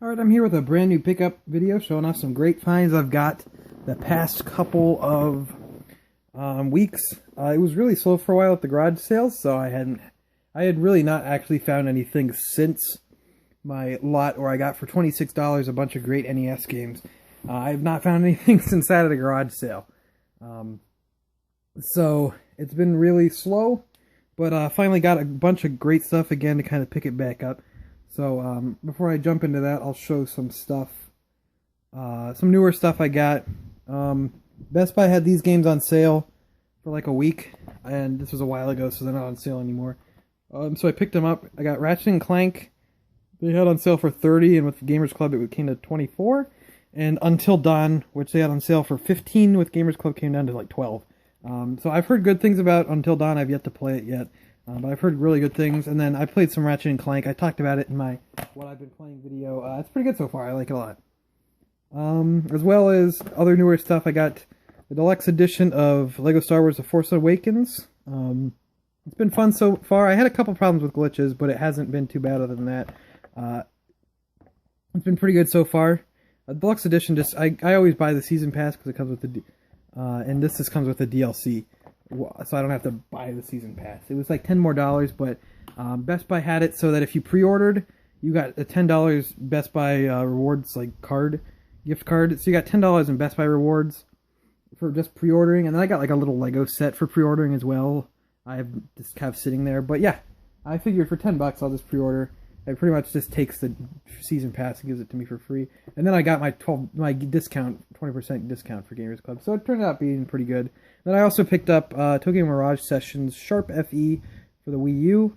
Alright, I'm here with a brand new pickup video showing off some great finds I've got the past couple of weeks. It was really slow for a while at the garage sales, so I had really not actually found anything since my lot where I got for $26 a bunch of great NES games. I have not found anything since that at a garage sale. So it's been really slow, but finally got a bunch of great stuff again to kind of pick it back up. So before I jump into that, I'll show some stuff, some newer stuff I got. Best Buy had these games on sale for like a week, and this was a while ago, so they're not on sale anymore. So I picked them up. I got Ratchet & Clank. They had on sale for $30, and with the Gamers Club it came to $24. And Until Dawn, which they had on sale for $15, with Gamers Club came down to like $12. So I've heard good things about Until Dawn. I've yet to play it yet. But I've heard really good things, and then I played some Ratchet & Clank. I talked about it in my What I've Been Playing video. It's pretty good so far. I like it a lot. As well as other newer stuff, I got the deluxe edition of LEGO Star Wars The Force Awakens. It's been fun so far. I had a couple problems with glitches, but it hasn't been too bad other than that. It's been pretty good so far. Deluxe edition, I always buy the season pass because it comes with the and this just comes with the DLC. So I don't have to buy the season pass. It was like $10 more, but Best Buy had it so that if you pre-ordered, you got a $10 Best Buy rewards like gift card. So you got $10 in Best Buy rewards for just pre-ordering, and then I got like a little Lego set for pre-ordering as well. I just have sitting there, but yeah, I figured for $10 I'll just pre-order. It pretty much just takes the season pass and gives it to me for free. And then I got my discount, 20% discount for Gamers Club. So it turned out being pretty good. Then I also picked up Tokyo Mirage Sessions Sharp FE for the Wii U.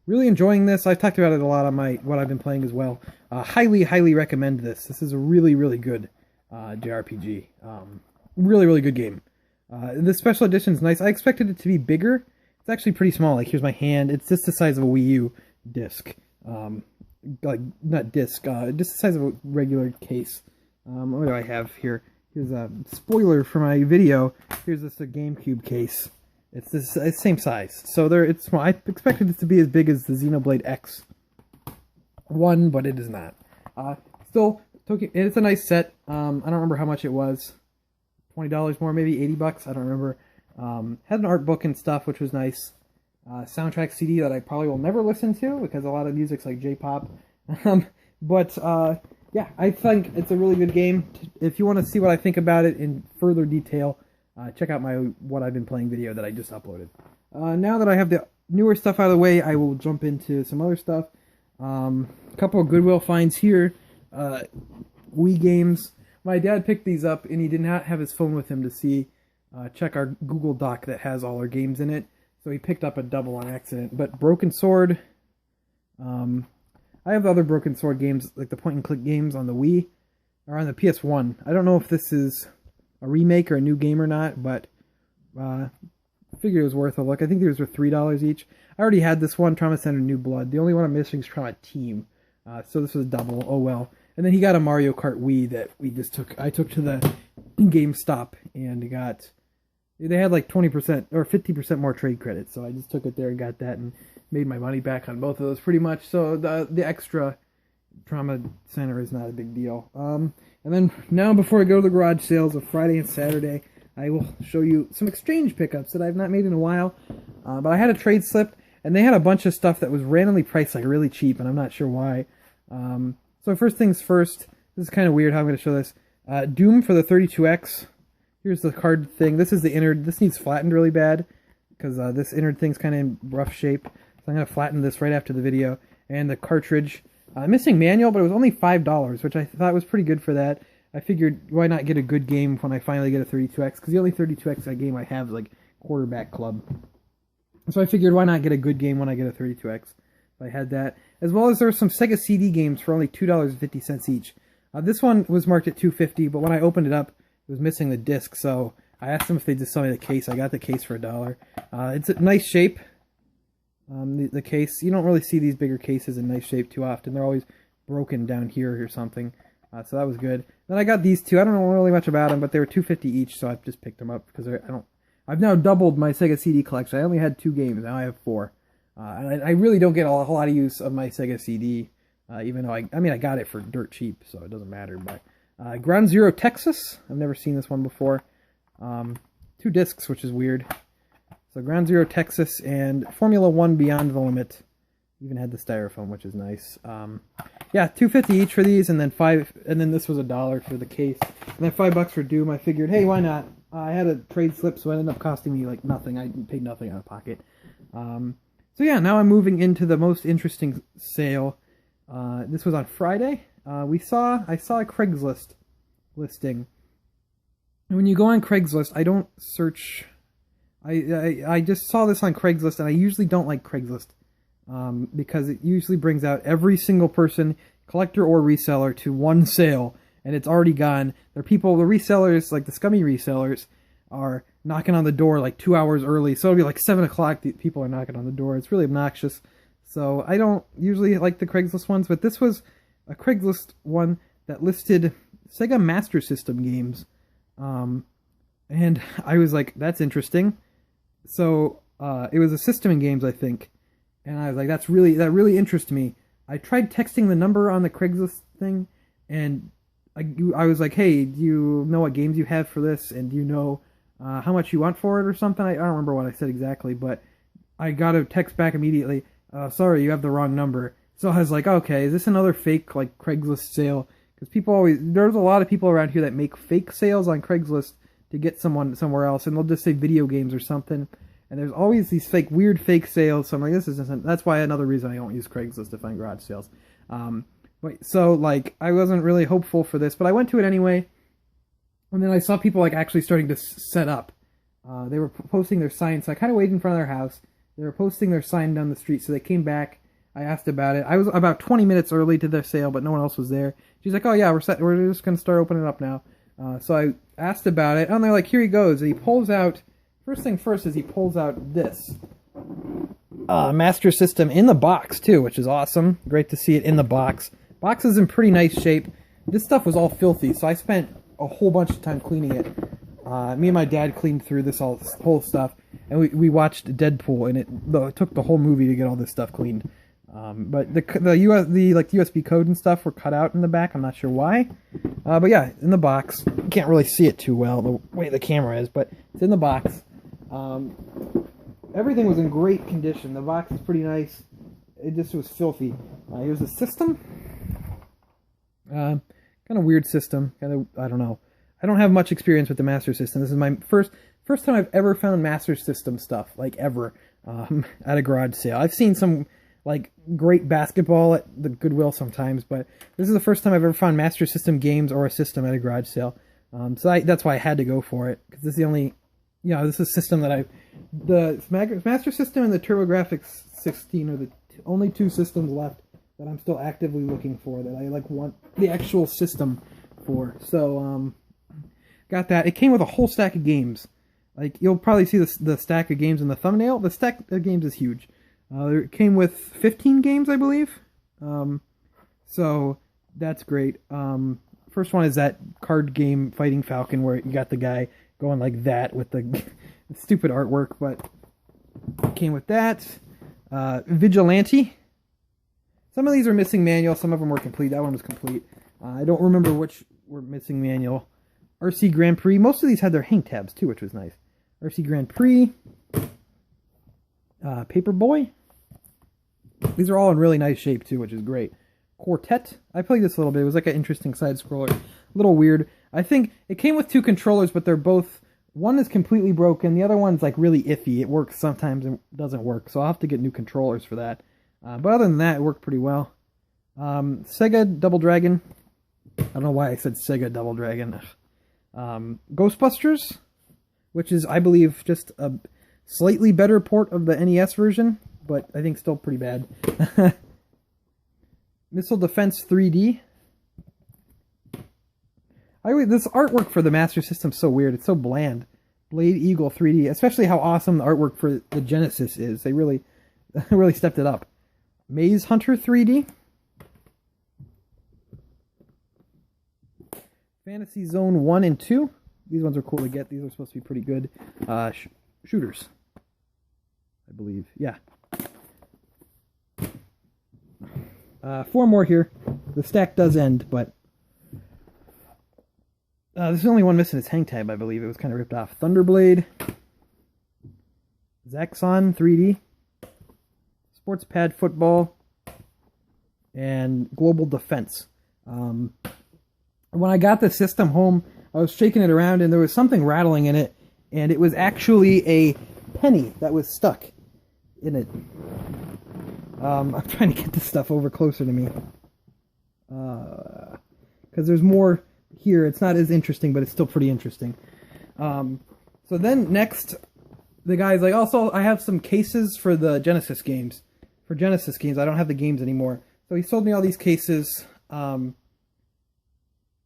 Really enjoying this. I've talked about it a lot on my What I've Been Playing as well. Highly, highly recommend this. This is a really, really good JRPG. Really, really good game. This special edition is nice. I expected it to be bigger. It's actually pretty small. Like, here's my hand. It's just the size of a Wii U disc. Like, not disc, just the size of a regular case. What do I have here? Here's a spoiler for my video. Here's just a GameCube case. It's the same size. So it's small. I expected it to be as big as the Xenoblade X1, but it is not. Still, it's a nice set. I don't remember how much it was. $20 more, maybe $80. I don't remember. Had an art book and stuff, which was nice. Soundtrack CD that I probably will never listen to because a lot of music's like J-pop. Yeah, I think it's a really good game. If you want to see what I think about it in further detail, check out my What I've Been Playing video that I just uploaded. Now that I have the newer stuff out of the way, I will jump into some other stuff. A couple of Goodwill finds here. Wii games. My dad picked these up, and he did not have his phone with him to check our Google Doc that has all our games in it. So he picked up a double on accident. But Broken Sword, I have other Broken Sword games, like the point-and-click games on the Wii, or on the PS1. I don't know if this is a remake or a new game or not, but I figured it was worth a look. I think these were $3 each. I already had this one, Trauma Center New Blood. The only one I'm missing is Trauma Team. So this was a double. Oh well. And then he got a Mario Kart Wii that I took to the GameStop and got... They had like 20% or 50% more trade credit, so I just took it there and got that and made my money back on both of those pretty much. So the extra Trauma Center is not a big deal. And then now before I go to the garage sales of Friday and Saturday, I will show you some exchange pickups that I've not made in a while. But I had a trade slip, and they had a bunch of stuff that was randomly priced like really cheap, and I'm not sure why. So first things first, this is kind of weird how I'm going to show this. Doom for the 32X. Here's the card thing. This is the innard. This needs flattened really bad because this innard thing's kind of in rough shape. So I'm going to flatten this right after the video. And the cartridge. Missing manual, but it was only $5, which I thought was pretty good for that. I figured, why not get a good game when I finally get a 32X? Because the only 32X game I have is like Quarterback Club. So I figured, why not get a good game when I get a 32X? So I had that. As well as there were some Sega CD games for only $2.50 each. This one was marked at $2.50, but when I opened it up, it was missing the disc, so I asked them if they just sell me the case. I got the case for $1. It's a nice shape. The case, you don't really see these bigger cases in nice shape too often. They're always broken down here or something. So that was good. Then I got these two. I don't know really much about them, but they were $2.50 each, so I just picked them up because I've now doubled my Sega CD collection. I only had 2 games. Now I have 4. And I really don't get a whole lot of use of my Sega CD. even though I mean I got it for dirt cheap, so it doesn't matter. But Ground Zero Texas, I've never seen this one before. 2 discs, which is weird. So Ground Zero Texas and Formula One Beyond the Limit. Even had the styrofoam, which is nice. Yeah, $2.50 each for these, and then this was $1 for the case, and then $5 for Doom. I figured, hey, why not? I had a trade slip, so it ended up costing me like nothing. I paid nothing out of pocket. So yeah, now I'm moving into the most interesting sale. This was on Friday. I saw a Craigslist listing. And when you go on Craigslist, I don't search. I just saw this on Craigslist, and I usually don't like Craigslist. Because it usually brings out every single person, collector or reseller, to one sale, and it's already gone. The resellers, like the scummy resellers, are knocking on the door like 2 hours early, so it'll be like 7 o'clock, people are knocking on the door. It's really obnoxious. So I don't usually like the Craigslist ones, but this was a Craigslist one that listed Sega Master System games. And I was like, that's interesting. So it was a system in games, I think. And I was like, that really interests me. I tried texting the number on the Craigslist thing, and I was like, hey, do you know what games you have for this? And do you know how much you want for it or something? I don't remember what I said exactly, but I got a text back immediately. Sorry, you have the wrong number. So I was like, okay, is this another fake like Craigslist sale? Because there's a lot of people around here that make fake sales on Craigslist to get someone somewhere else, and they'll just say video games or something. And there's always these weird fake sales. So I'm like, that's why another reason I don't use Craigslist to find garage sales. So like, I wasn't really hopeful for this, but I went to it anyway. And then I saw people like actually starting to set up. They were posting their signs. So I kind of waited in front of their house. They were posting their sign down the street. So they came back. I asked about it. I was about 20 minutes early to their sale, but no one else was there. She's like, oh yeah, we're set. We're just going to start opening it up now. So I asked about it. And they're like, here he goes. And he pulls out. First thing first is he pulls out this Master System in the box, too, which is awesome. Great to see it in the box. Box is in pretty nice shape. This stuff was all filthy, so I spent a whole bunch of time cleaning it. Me and my dad cleaned through this whole stuff, and we watched Deadpool, and it took the whole movie to get all this stuff cleaned. But the USB code and stuff were cut out in the back. I'm not sure why. But yeah, in the box. You can't really see it too well the way the camera is, but it's in the box. Everything was in great condition. The box is pretty nice. It just was filthy. Here's the system. Kind of weird system. I don't know. I don't have much experience with the Master System. This is my first time I've ever found Master System stuff, like ever, at a garage sale. I've seen some like great basketball at the Goodwill sometimes, but this is the first time I've ever found Master System games or a system at a garage sale. So that's why I had to go for it, because this is the only, this is a system that the Master System and the TurboGrafx 16 are the only 2 systems left that I'm still actively looking for, that I want the actual system for. So got that. It came with a whole stack of games. Like, you'll probably see the stack of games in the thumbnail. The stack of games is huge. It came with 15 games, I believe. So that's great. First one is that card game Fighting Falcon, where you got the guy going like that with the stupid artwork, but it came with that. Vigilante. Some of these are missing manual, some of them were complete. That one was complete. I don't remember which were missing manual. RC Grand Prix. Most of these had their hang tabs too, which was nice. RC Grand Prix. Paperboy. These are all in really nice shape too, which is great. Quartet. I played this a little bit. It was like an interesting side scroller. A little weird. I think it came with 2 controllers, but they're both... One is completely broken. The other one's like really iffy. It works sometimes and doesn't work. So I'll have to get new controllers for that. But other than that, it worked pretty well. Sega Double Dragon. I don't know why I said Sega Double Dragon. Ghostbusters, which is, I believe, just a slightly better port of the NES version, but I think still pretty bad. Missile Defense 3D. This artwork for the Master System is so weird. It's so bland. Blade Eagle 3D, especially how awesome the artwork for the Genesis is. They really stepped it up. Maze Hunter 3D. Fantasy Zone 1 and 2. These ones are cool to get. These are supposed to be pretty good. Shooters, I believe. Yeah. 4 more here. The stack does end, but there's only one missing. Its hang tab, I believe. It was kind of ripped off. Thunderblade, Zaxxon 3D, Sports Pad Football, and Global Defense. When I got the system home, I was shaking it around, and there was something rattling in it, and it was actually a penny that was stuck in it. I'm trying to get this stuff over closer to me, because there's more here. It's not as interesting, but it's still pretty interesting. So then next, the guy's like, also, I have some cases for the Genesis games. For Genesis games, I don't have the games anymore. So he sold me all these cases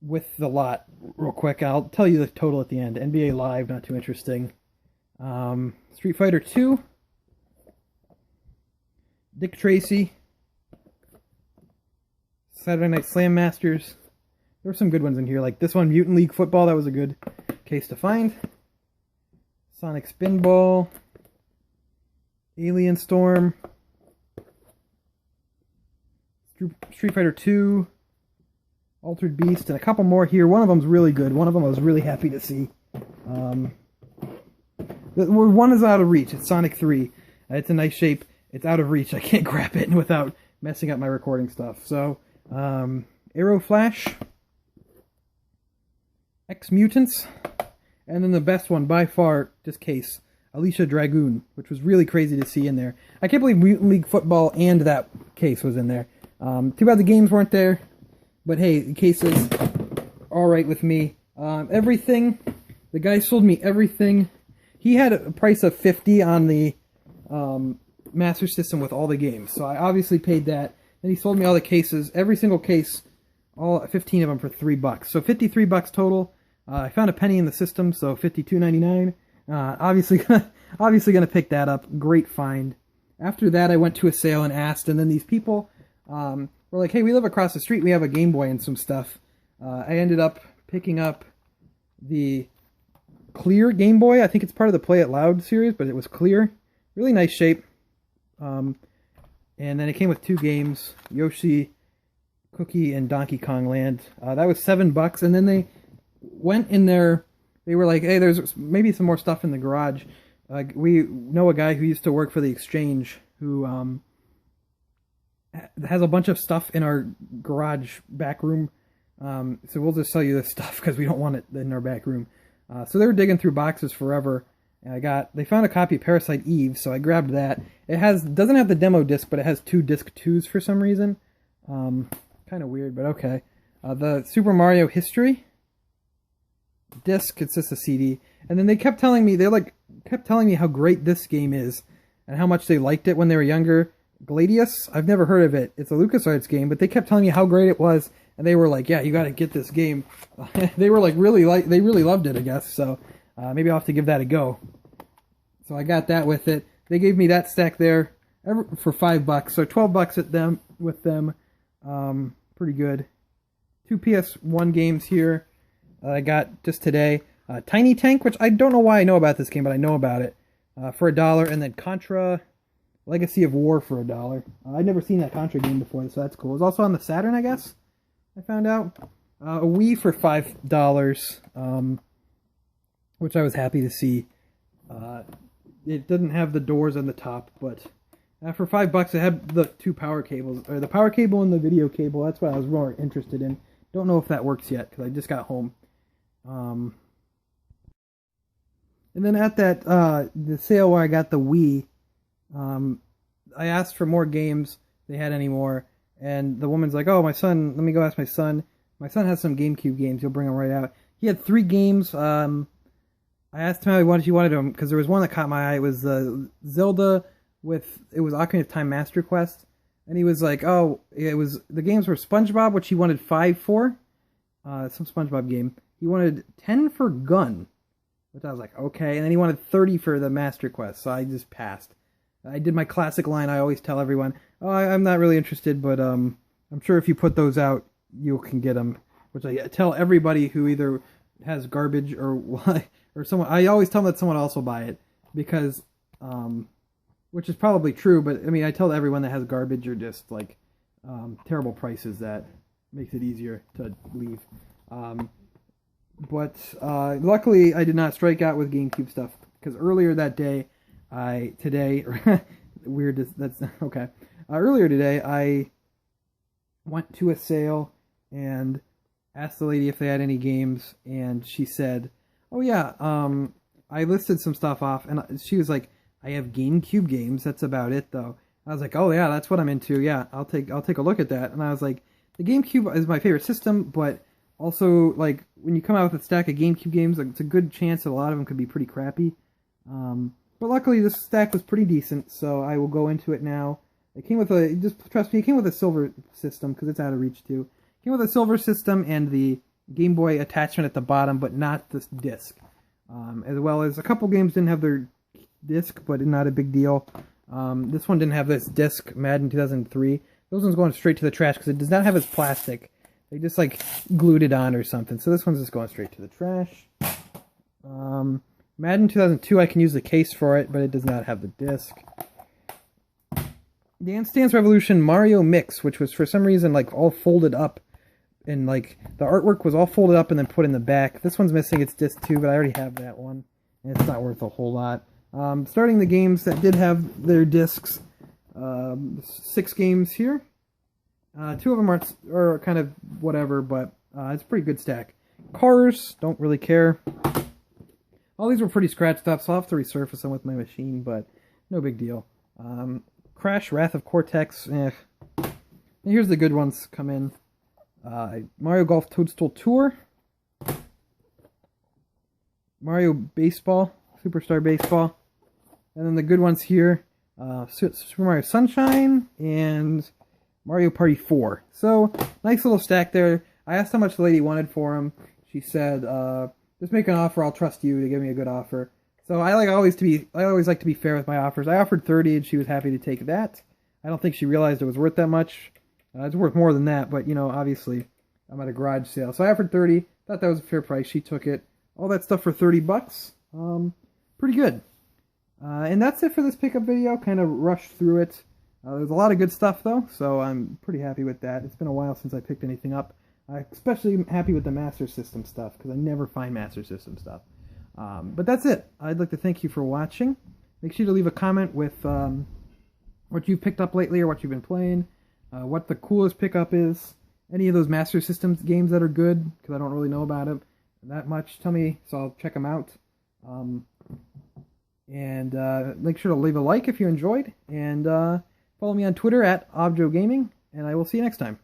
with the lot real quick. I'll tell you the total at the end. NBA Live, not too interesting. Street Fighter 2. Dick Tracy. Saturday Night Slam Masters. There were some good ones in here, like this one, Mutant League Football. That was a good case to find. Sonic Spinball. Alien Storm. Street Fighter 2. Altered Beast, and a couple more here. One of them's really good. One of them I was really happy to see. One is out of reach. It's Sonic 3. It's a nice shape. It's out of reach. I can't grab it without messing up my recording stuff. So, Arrow Flash, X Mutants, and then the best one by far, this case, Alicia Dragoon, which was really crazy to see in there. I can't believe Mutant League Football and that case was in there. Too bad the games weren't there, but hey, the case is alright with me. Everything, the guy sold me everything. He had a price of $50 on the Master System with all the games, so I obviously paid that. And he sold me all the cases, every single case, all 15 of them for $3. So $53 total. I found a penny in the system, so $52.99. Obviously gonna pick that up. Great find. After that, I went to a sale and asked, and then these people were like, "Hey, we live across the street. We have a Game Boy and some stuff." I ended up picking up the clear Game Boy. I think it's part of the Play It Loud series, but it was clear. Really nice shape. And then it came with 2 games, Yoshi Cookie and Donkey Kong Land. That was $7, and then they went in there. They were like, "Hey, there's maybe some more stuff in the garage." We know a guy who used to work for the Exchange who has a bunch of stuff in our garage back room. So we'll just sell you this stuff because we don't want it in our back room. So they were digging through boxes forever. And they found a copy of Parasite Eve, so I grabbed that. It doesn't have the demo disc, but it has 2 disc 2s for some reason. Kind of weird, but okay. The Super Mario History disc, it's just a CD. And then they kept telling me, kept telling me how great this game is and how much they liked it when they were younger. Gladius, I've never heard of it. It's a LucasArts game, but they kept telling me how great it was, and they were like, "Yeah, you got to get this game." They were like they really loved it, I guess. So maybe I'll have to give that a go. So I got that with it. They gave me that stack there for $5, so $12 with them. Pretty good. 2 PS1 games here I got just today. Tiny Tank, which I don't know why I know about this game, but I know about it, for $1, and then Contra Legacy of War for $1. I'd never seen that Contra game before, so that's cool. It was also on the Saturn, I guess, I found out. A Wii for $5, which I was happy to see. It didn't have the doors on the top, but for $5 it had the 2 power cables, or the power cable and the video cable. That's what I was more interested in. Don't know if that works yet, because I just got home. And then at that the sale where I got the Wii, I asked for more games. They had any more, and the woman's like, "Oh, my son, let me go ask my son. My son has some GameCube games. He'll bring them right out." He had 3 games. I asked him how he wanted them, because there was one that caught my eye. It was Zelda it was Ocarina of Time Master Quest, and he was like, "Oh, the games were SpongeBob, which he wanted 5 for, some SpongeBob game. He wanted 10 for Gun, which I was like, okay, and then he wanted 30 for the Master Quest, so I just passed. I did my classic line I always tell everyone, "Oh, I'm not really interested, but I'm sure if you put those out, you can get them," which I tell everybody who either has garbage or someone. I always tell them that someone else will buy it, because, which is probably true, but I mean, I tell everyone that has garbage or just like terrible prices that makes it easier to leave. But luckily, I did not strike out with GameCube stuff because earlier that day, weird. That's okay. Earlier today, I went to a sale and asked the lady if they had any games, and she said, "Oh yeah, I listed some stuff off," and she was like, "I have GameCube games. That's about it, though." I was like, "Oh yeah, that's what I'm into. Yeah, I'll take a look at that." And I was like, "The GameCube is my favorite system, but also like when you come out with a stack of GameCube games, like, it's a good chance that a lot of them could be pretty crappy." But luckily, this stack was pretty decent, so I will go into it now. It came with just trust me, it came with a silver system because it's out of reach too. It came with a silver system and the Game Boy attachment at the bottom, but not this disc. As well as a couple games didn't have their disc, but not a big deal. This one didn't have this disc, Madden 2003. Those ones going straight to the trash because it does not have its plastic. They just like glued it on or something. So this one's just going straight to the trash. Madden 2002, I can use the case for it, but it does not have the disc. Dance Dance Revolution Mario Mix, which was for some reason like all folded up, and like the artwork was all folded up and then put in the back. This one's missing its disc too, but I already have that one, and it's not worth a whole lot. Starting the games that did have their discs, 6 games here. 2 of them are kind of whatever, but it's a pretty good stack. Cars, don't really care. All these were pretty scratched up, so I'll have to resurface them with my machine, but no big deal. Crash, Wrath of Cortex, And here's the good ones come in. Mario Golf Toadstool Tour. Mario Baseball, Superstar Baseball. And then the good ones here, Super Mario Sunshine and Mario Party 4. So, nice little stack there. I asked how much the lady wanted for them. She said, just make an offer, I'll trust you to give me a good offer. So I always like to be fair with my offers. I offered 30 and she was happy to take that. I don't think she realized it was worth that much. It's worth more than that, but you know, obviously I'm at a garage sale. So I offered 30, thought that was a fair price. She took it. All that stuff for 30 bucks. Pretty good. And that's it for this pickup video. Kind of rushed through it. There's a lot of good stuff though, so I'm pretty happy with that. It's been a while since I picked anything up. I'm especially happy with the Master System stuff, because I never find Master System stuff. But that's it. I'd like to thank you for watching. Make sure to leave a comment with what you've picked up lately or what you've been playing, what the coolest pickup is, any of those Master System games that are good, because I don't really know about them that much. Tell me, so I'll check them out. And make sure to leave a like if you enjoyed, and follow me on Twitter at ObjoGaming, and I will see you next time.